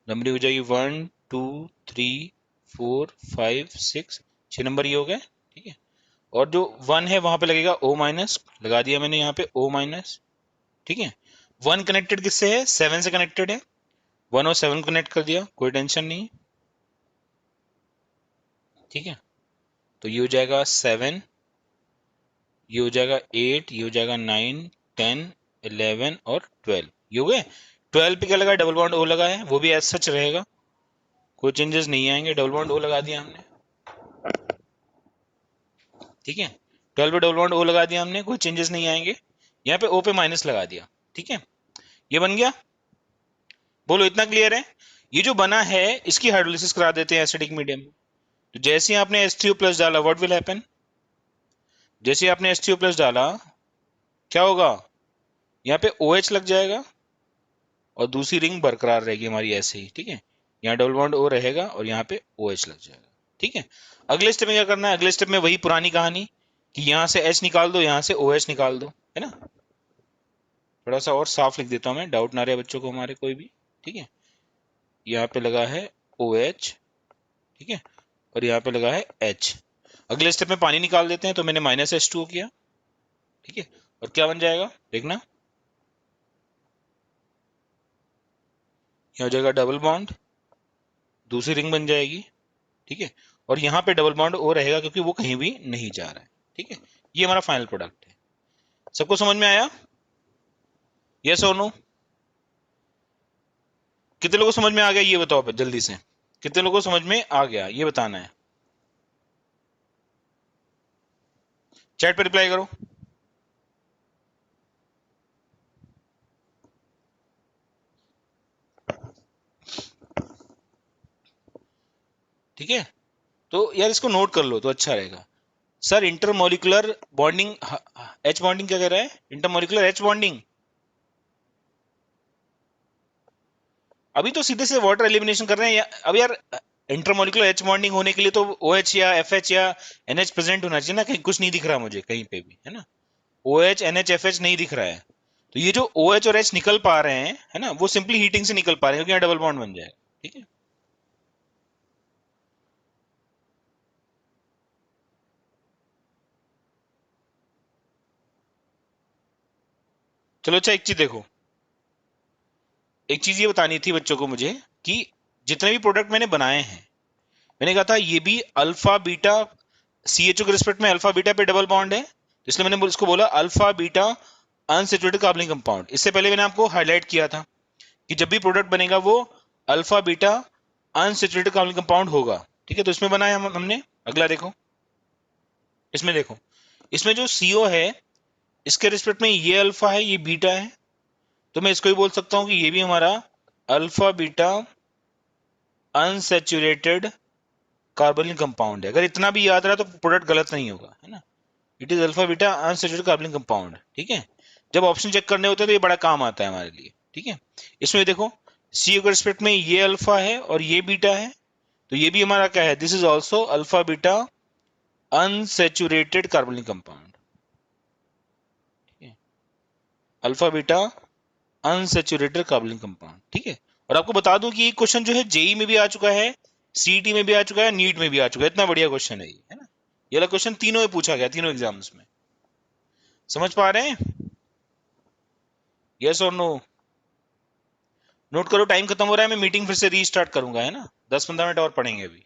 नंबरिंग हो जाएगी 1 2 3 4 5 6, 6 नंबर ये हो गए, ठीक है। और जो 1 है वहां पे लगेगा ओ माइनस, लगा दिया मैंने यहाँ पे ओ माइनस, ठीक है। 1 कनेक्टेड किससे है, 7 से कनेक्टेड है, 1 और 7 कनेक्ट कर दिया, कोई टेंशन नहीं, ठीक है। तो ये हो जाएगा 7, ये हो जाएगा 8, ये हो जाएगा 9 10 11 और 12, ये हो गए। 12 पे क्या लगा है, डबल बॉन्ड ओ लगा है, वो भी एज सच रहेगा, कोई चेंजेस नहीं आएंगे, डबल बॉन्ड ओ लगा दिया हमने, ठीक है। 12 पे डबल बॉन्ड ओ लगा दिया हमने, कोई चेंजेस नहीं आएंगे। यहाँ पे ओ पे माइनस लगा दिया, ठीक है। ये बन गया, बोलो इतना क्लियर है। ये जो बना है इसकी हाइड्रोलिसिस करा देते हैं एसिडिक मीडियम में। तो जैसे ही आपने H3O प्लस डाला, व्हाट विल हैपन, जैसे ही आपने H3O प्लस डाला क्या होगा, यहाँ पे OH लग जाएगा और दूसरी रिंग बरकरार रहेगी हमारी ऐसे ही, ठीक है। यहाँ डबल बॉन्ड O रहेगा और यहाँ पे OH लग जाएगा, ठीक है। अगले स्टेप में क्या करना है, अगले स्टेप में वही पुरानी कहानी कि यहाँ से H निकाल दो, यहाँ से OH निकाल दो, है ना। थोड़ा सा और साफ लिख देता हूँ मैं, डाउट ना रहे बच्चों को हमारे कोई भी, ठीक है। यहाँ पे लगा है OH, ठीक है, और यहाँ पे लगा है H। अगले स्टेप में पानी निकाल देते हैं, तो मैंने -H2O किया, ठीक है। और क्या बन जाएगा देखना, यहाँ हो जाएगा डबल बॉन्ड, दूसरी रिंग बन जाएगी, ठीक है। और यहाँ पे डबल बॉन्ड ओ रहेगा क्योंकि वो कहीं भी नहीं जा रहा है, ठीक है। ये हमारा फाइनल प्रोडक्ट है। सबको समझ में आया, यस और नो। कितने लोगों को समझ में आ गया ये बताओ पे जल्दी से, कितने लोगों को समझ में आ गया ये बताना है, चैट पे रिप्लाई करो। ठीक है, तो यार इसको नोट कर लो तो अच्छा रहेगा। Sir intermolecular bonding, H bonding क्या कह रहा है, इंटरमोलिकुलर एच बॉन्डिंग। अभी तो सीधे से वाटर एलिमिनेशन कर रहे हैं अब यार, इंटरमोलिकुलर एच बॉन्डिंग होने के लिए तो ओ एच या एफ एच या एन एच प्रेजेंट होना चाहिए ना, कहीं कुछ नहीं दिख रहा मुझे कहीं पे भी, है ना। O H N H F H नहीं दिख रहा है, तो ये जो ओ एच और एच निकल पा रहे हैं, है ना, वो सिंपली हीटिंग से निकल पा रहे हैं क्योंकि यहाँ डबल बॉन्ड बन जाएगा, ठीक है। चलो अच्छा एक चीज देखो, एक चीज ये बतानी थी बच्चों को मुझे कि जितने भी प्रोडक्ट मैंने बनाए हैं, मैंने कहा था ये भी अल्फा बीटा, सीएचओ के रिस्पेक्ट में अल्फा बीटा पे डबल बॉन्ड है, तो इसलिए मैंने इसको बोला अल्फा बीटा अनसेचुरेटेड कार्बनिक कंपाउंड। इससे पहले मैंने आपको हाईलाइट किया था कि जब भी प्रोडक्ट बनेगा वो अल्फा बीटा अनसेचुरेटेड कार्बनिक कंपाउंड होगा, ठीक है। तो इसमें बनाया हमने, अगला देखो, इसमें देखो, इसमें जो सीओ है इसके रिस्पेक्ट में ये अल्फा है ये बीटा है, तो मैं इसको ही बोल सकता हूं कि ये भी हमारा अल्फा बीटा अनसेचुरेटेड कार्बनिक कंपाउंड है। अगर इतना भी याद रहा तो प्रोडक्ट गलत नहीं होगा, है ना। It is alpha beta unsaturated कार्बनिक कंपाउंड, ठीक है। जब ऑप्शन चेक करने होते हैं तो ये बड़ा काम आता है हमारे लिए, ठीक है। इसमें देखो सी के रिस्पेक्ट में ये अल्फा है और ये बीटा है, तो ये भी हमारा क्या है, this is also alpha beta unsaturated कार्बनिक कंपाउंड, ठीक है। अल्फा बीटा अनसेचुरेटेड कार्बनिक कंपाउंड, ठीक है। और आपको बता दूं कि ये क्वेश्चन जो है जेई में भी आ चुका है, सीईटी में भी आ चुका है, नीट में भी आ चुका है, इतना बढ़िया क्वेश्चन है ये, है ना। ये वाला क्वेश्चन तीनों में पूछा गया, तीनों एग्जाम्स में। समझ पा रहे हैं, यस और नो। नोट करो, टाइम खत्म हो रहा है, मैं मीटिंग फिर से रीस्टार्ट करूंगा, है ना, 10-15 मिनट और पढ़ेंगे अभी।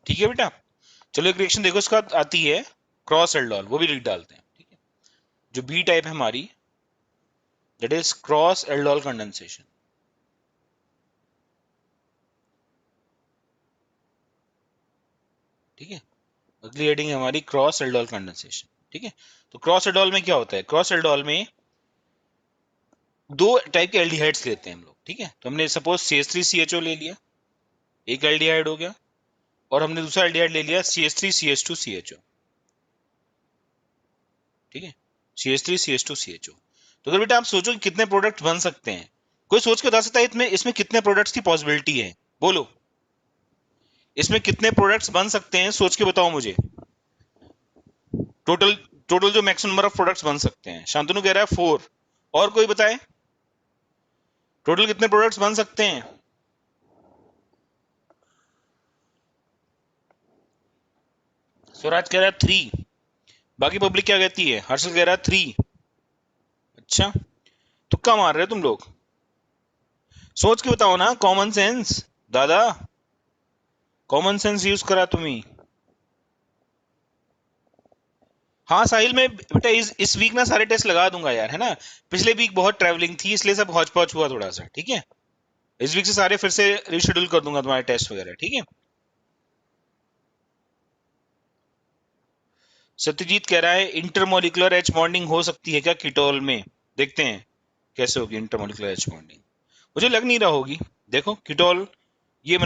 ठीक है बेटा, चलो एक रिएक्शन देखो इसका आती है क्रॉस एल्डोल, वो भी लिख डालते हैं। ठीक है, जो बी टाइप है हमारी, that is cross aldol condensation. ठीक है, अगली हेडिंग है हमारी क्रॉस एल्डोल कंडेंसेशन। ठीक है, तो क्रॉस एल्डोल में क्या होता है, क्रॉस एल्डोल में दो टाइप के एल्डिहाइड्स लेते हैं हम लोग। ठीक है, तो हमने सपोज CH3CHO ले लिया, एक एल्डिहाइड हो गया, और हमने दूसरा एल्डिहाइड ले लिया CH3CH2CHO। ठीक है, CH3CH2CHO। तो अगर बेटा आप सोचो कि कितने प्रोडक्ट बन सकते हैं, कोई सोच के बता सकता है इसमें कितने प्रोडक्ट्स की पॉसिबिलिटी है? बोलो, इसमें कितने प्रोडक्ट्स बन सकते हैं, सोच के बताओ मुझे। टोटल टोटल जो मैक्सिमम नंबर ऑफ प्रोडक्ट्स बन सकते हैं, शांतनु कह रहा है 4, और कोई बताए टोटल कितने प्रोडक्ट्स बन सकते हैं? स्वराज कह रहा है 3, बाकी पब्लिक क्या कहती है? हर्षल कह रहा है 3। अच्छा, तुक्का मार रहे हो तुम लोग, सोच के बताओ ना, कॉमन सेंस दादा, कॉमन सेंस यूज करा तुम्ही। हाँ साहिल, मैं बेटा इस वीक ना सारे टेस्ट लगा दूंगा यार, है ना। पिछले वीक बहुत ट्रैवलिंग थी, इसलिए सब हौच पौच हुआ थोड़ा सा। ठीक है, इस वीक से सारे फिर से रिशेड्यूल कर दूंगा तुम्हारे टेस्ट वगैरह। ठीक है, सत्यजीत कह रहा है इंटरमोलिकुलर एच बॉन्डिंग हो सकती है क्या कीटोल में? देखते हैं कैसे होगी इंटरमोलिकुलर एच बॉन्डिंग, मुझे लग नहीं रहा होगी। देखो कीटोल ये